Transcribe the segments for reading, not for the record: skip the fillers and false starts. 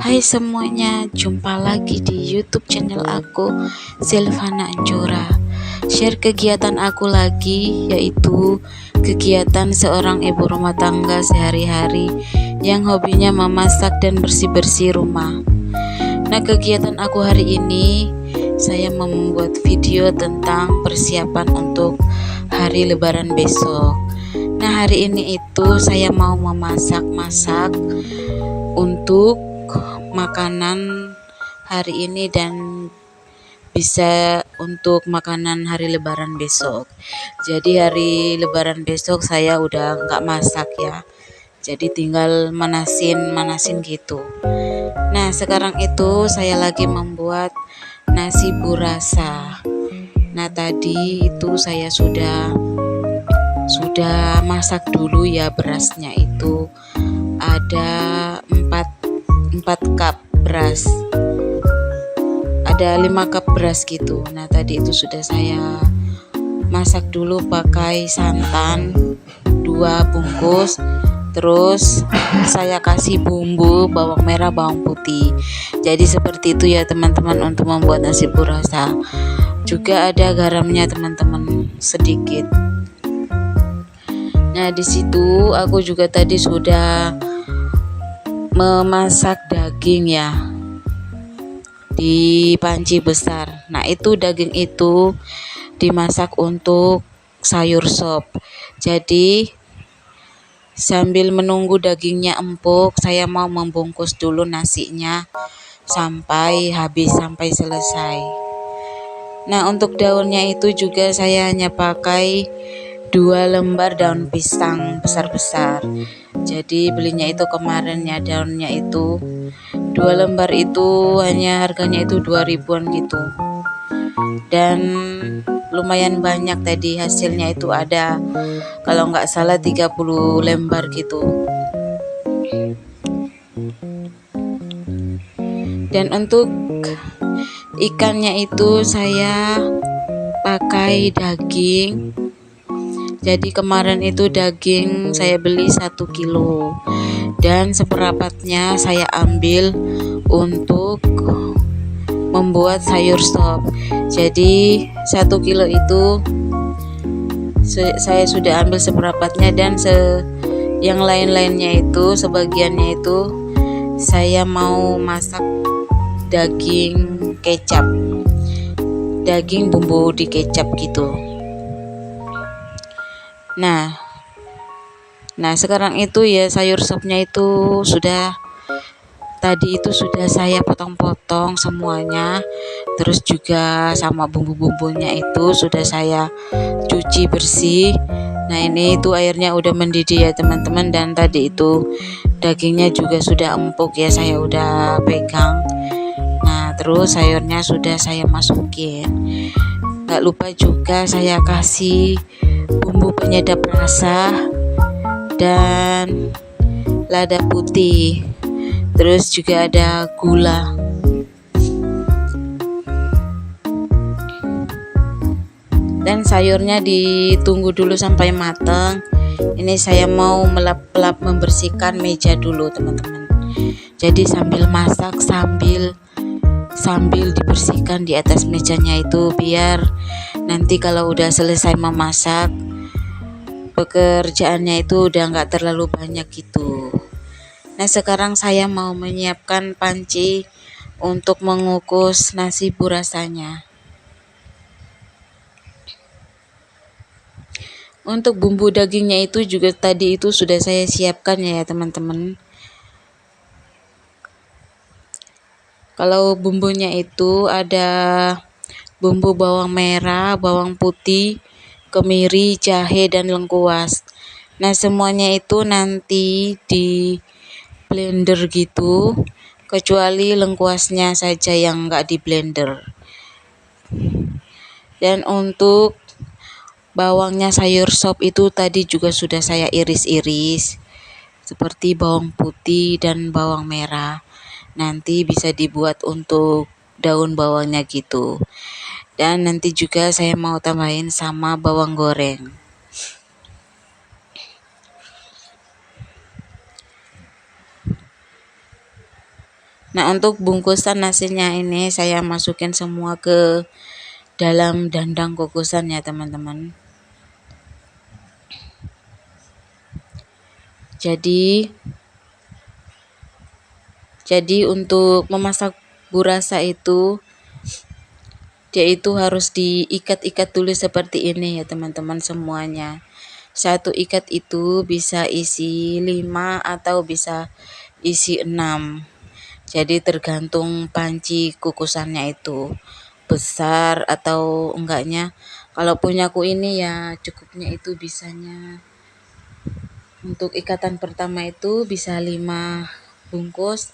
Hai semuanya, jumpa lagi di YouTube channel aku, Silvana Anjora. Share kegiatan aku lagi, yaitu kegiatan seorang ibu rumah tangga sehari-hari yang hobinya memasak dan bersih-bersih rumah. Nah, kegiatan aku hari ini, saya membuat video tentang persiapan untuk hari Lebaran besok. Nah, hari ini itu saya mau memasak-masak untuk makanan hari ini dan bisa untuk makanan hari Lebaran besok. Jadi hari Lebaran besok saya udah nggak masak ya. Jadi tinggal manasin gitu. Nah, sekarang itu saya lagi membuat nasi burasa. Nah, tadi itu saya sudah masak dulu ya, berasnya itu ada 4 cup beras, ada 5 cup beras gitu. Nah, tadi itu sudah saya masak dulu pakai santan 2 bungkus, terus saya kasih bumbu bawang merah, bawang putih. Jadi seperti itu ya teman-teman untuk membuat nasi burasa. Juga ada garamnya teman-teman, sedikit. Nah, di situ aku juga tadi sudah memasak daging ya di panci besar. Nah, itu daging itu dimasak untuk sayur sop. Jadi sambil menunggu dagingnya empuk, saya mau membungkus dulu nasinya sampai habis, sampai selesai. Nah, untuk daunnya itu juga saya hanya pakai 2 lembar daun pisang besar-besar. Jadi belinya itu kemarin ya, daunnya itu 2 lembar itu hanya harganya itu 2 ribuan gitu. Dan lumayan banyak tadi hasilnya itu ada, kalau nggak salah 30 lembar gitu. Dan untuk ikannya itu saya pakai daging. Jadi kemarin itu daging saya beli 1 kilo dan seperempatnya saya ambil untuk membuat sayur sop. Jadi 1 kilo itu saya sudah ambil seperempatnya, dan yang lain-lainnya itu, sebagiannya itu saya mau masak daging kecap, daging bumbu di kecap gitu. Nah, sekarang itu ya sayur sopnya itu tadi itu sudah saya potong-potong semuanya, terus juga sama bumbu-bumbunya itu sudah saya cuci bersih. Nah, ini itu airnya udah mendidih ya teman-teman, dan tadi itu dagingnya juga sudah empuk ya, saya udah pegang. Nah, terus sayurnya sudah saya masukin. Gak lupa juga saya kasih bumbu penyedap rasa dan lada putih, terus juga ada gula. Dan sayurnya ditunggu dulu sampai matang. Ini saya mau melap-lap membersihkan meja dulu teman-teman. Jadi sambil masak sambil dibersihkan di atas mejanya itu, biar nanti kalau udah selesai memasak pekerjaannya itu udah nggak terlalu banyak gitu. Nah, sekarang saya mau menyiapkan panci untuk mengukus nasi burasanya. Untuk bumbu dagingnya itu juga tadi itu sudah saya siapkan ya teman-teman. Kalau bumbunya itu ada bumbu bawang merah, bawang putih, kemiri, jahe, dan lengkuas. Nah, semuanya itu nanti di blender gitu, kecuali lengkuasnya saja yang nggak di blender. Dan untuk bawangnya sayur sop itu tadi juga sudah saya iris-iris, seperti bawang putih dan bawang merah. Nanti bisa dibuat untuk daun bawangnya gitu. Dan nanti juga saya mau tambahin sama bawang goreng. Nah, untuk bungkusan nasinya ini saya masukin semua ke dalam dandang kukusan ya teman-teman. Jadi untuk memasak burasa itu dia itu harus diikat-ikat dulu seperti ini ya teman-teman semuanya. Satu ikat itu bisa isi 5 atau bisa isi 6. Jadi tergantung panci kukusannya itu besar atau enggaknya. Kalau punyaku ini ya cukupnya itu bisanya untuk ikatan pertama itu bisa 5 bungkus.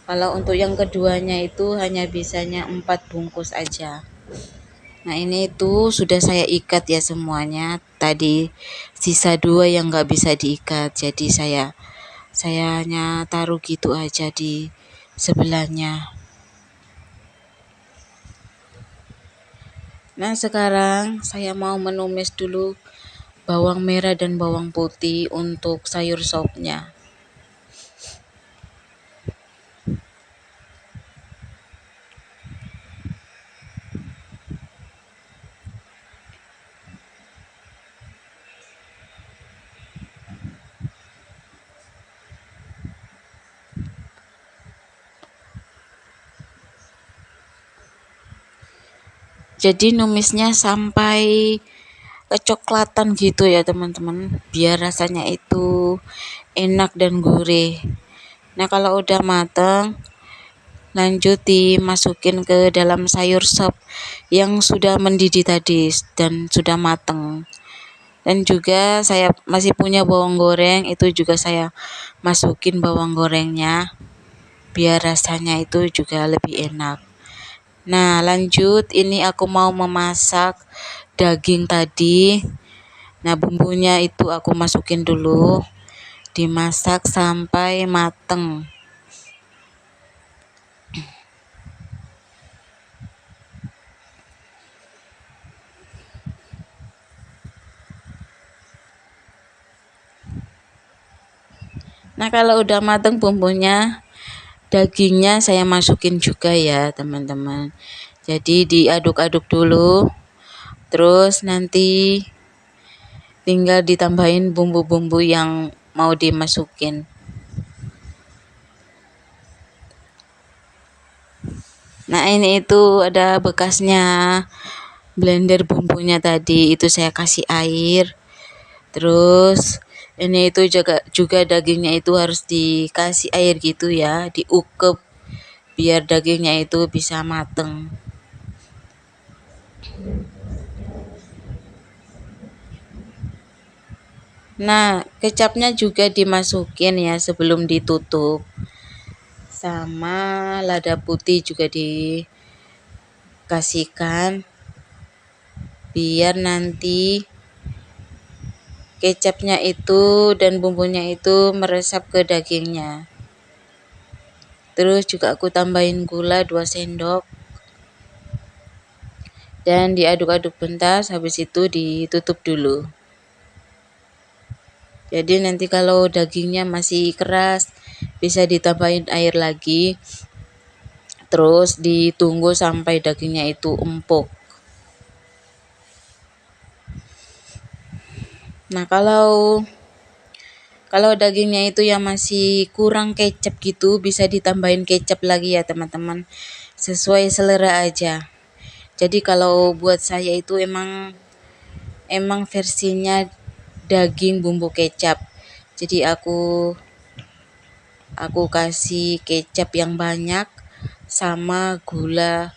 Kalau untuk yang keduanya itu hanya bisanya 4 bungkus aja. Nah, ini itu sudah saya ikat ya semuanya. Tadi sisa 2 yang nggak bisa diikat. Jadi saya hanya taruh gitu aja di sebelahnya. Nah, sekarang saya mau menumis dulu bawang merah dan bawang putih untuk sayur sopnya. Jadi numisnya sampai kecoklatan gitu ya teman-teman, biar rasanya itu enak dan gurih. Nah, kalau udah mateng lanjut dimasukin ke dalam sayur sop yang sudah mendidih tadi dan sudah mateng. Dan juga saya masih punya bawang goreng, itu juga saya masukin bawang gorengnya biar rasanya itu juga lebih enak. Nah, lanjut ini aku mau memasak daging tadi. Nah, bumbunya itu aku masukin dulu, dimasak sampai mateng. Nah, kalau udah mateng bumbunya, dagingnya saya masukin juga ya teman-teman. Jadi diaduk-aduk dulu, terus nanti tinggal ditambahin bumbu-bumbu yang mau dimasukin. Nah, ini itu ada bekasnya blender bumbunya tadi, itu saya kasih air. Terus ini itu juga dagingnya itu harus dikasih air gitu ya, diukep biar dagingnya itu bisa mateng. Nah, kecapnya juga dimasukin ya sebelum ditutup. Sama lada putih juga dikasihkan biar nanti kecapnya itu dan bumbunya itu meresap ke dagingnya. Terus juga aku tambahin gula 2 sendok dan diaduk-aduk bentar, habis itu ditutup dulu. Jadi nanti kalau dagingnya masih keras bisa ditambahin air lagi, terus ditunggu sampai dagingnya itu empuk. Nah, kalau dagingnya itu yang masih kurang kecap gitu, bisa ditambahin kecap lagi ya teman-teman, sesuai selera aja. Jadi kalau buat saya itu emang versinya daging bumbu kecap. Jadi aku kasih kecap yang banyak sama gula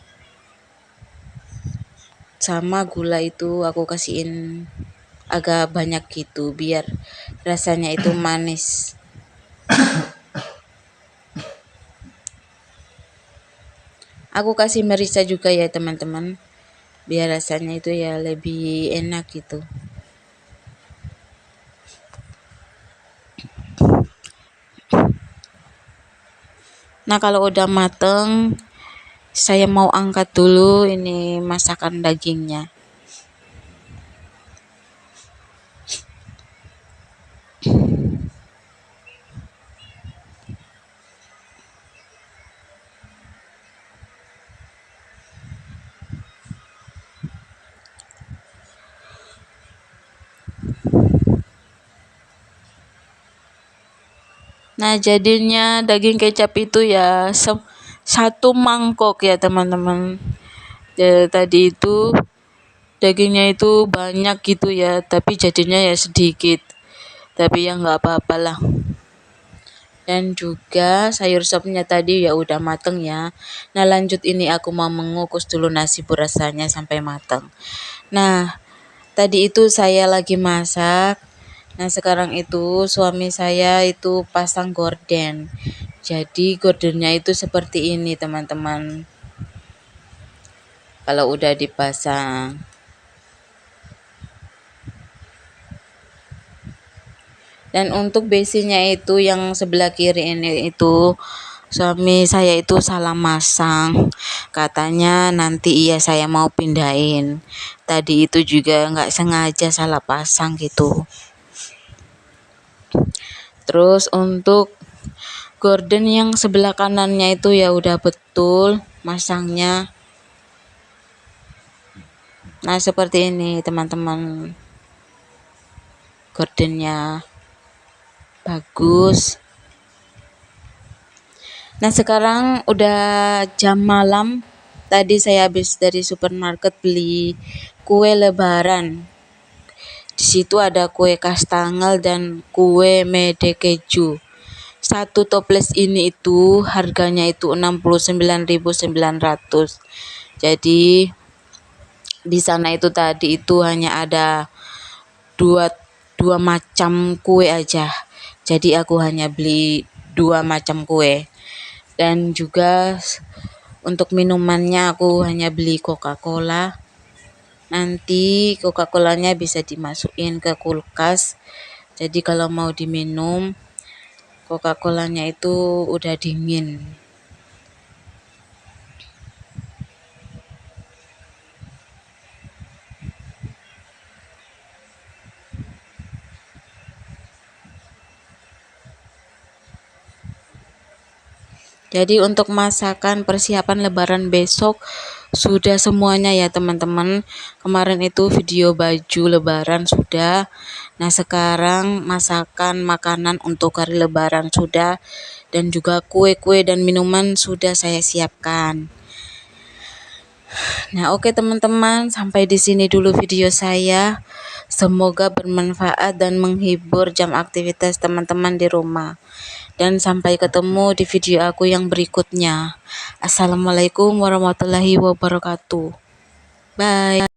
itu aku kasihin agak banyak gitu biar rasanya itu manis. Aku kasih merica juga ya teman-teman, biar rasanya itu ya lebih enak gitu. Nah, kalau udah mateng, saya mau angkat dulu ini masakan dagingnya. Nah, jadinya daging kecap itu ya satu mangkok ya teman-teman. Tadi itu dagingnya itu banyak gitu ya, tapi jadinya ya sedikit. Tapi ya nggak apa-apa lah. Dan juga sayur sopnya tadi ya udah mateng ya. Nah, lanjut ini aku mau mengukus dulu nasi burasanya sampai mateng. Nah, tadi itu saya lagi masak. Nah, sekarang itu suami saya itu pasang gorden. Jadi gordennya itu seperti ini teman-teman. Kalau udah dipasang. Dan untuk besinya itu yang sebelah kiri ini itu suami saya itu salah masang. Katanya nanti iya saya mau pindahin. Tadi itu juga nggak sengaja salah pasang gitu. Terus untuk gorden yang sebelah kanannya itu ya udah betul masangnya. Nah, seperti ini teman-teman. Gordennya bagus. Nah, sekarang udah jam malam. Tadi saya habis dari supermarket beli kue lebaran. Di situ ada kue kastangel dan kue mede keju. Satu toples ini itu harganya itu 69.900. Jadi di sana itu tadi itu hanya ada dua macam kue aja. Jadi aku hanya beli 2 macam kue. Dan juga untuk minumannya aku hanya beli Coca-Cola. Nanti Coca-Colanya bisa dimasukin ke kulkas. Jadi kalau mau diminum, Coca-Colanya itu udah dingin. Jadi untuk masakan persiapan lebaran besok sudah semuanya ya teman-teman. Kemarin itu video baju lebaran sudah. Nah, sekarang masakan makanan untuk hari lebaran sudah, dan juga kue-kue dan minuman sudah saya siapkan. Nah, oke teman-teman, sampai di sini dulu video saya. Semoga bermanfaat dan menghibur jam aktivitas teman-teman di rumah. Dan sampai ketemu di video aku yang berikutnya. Assalamualaikum warahmatullahi wabarakatuh. Bye.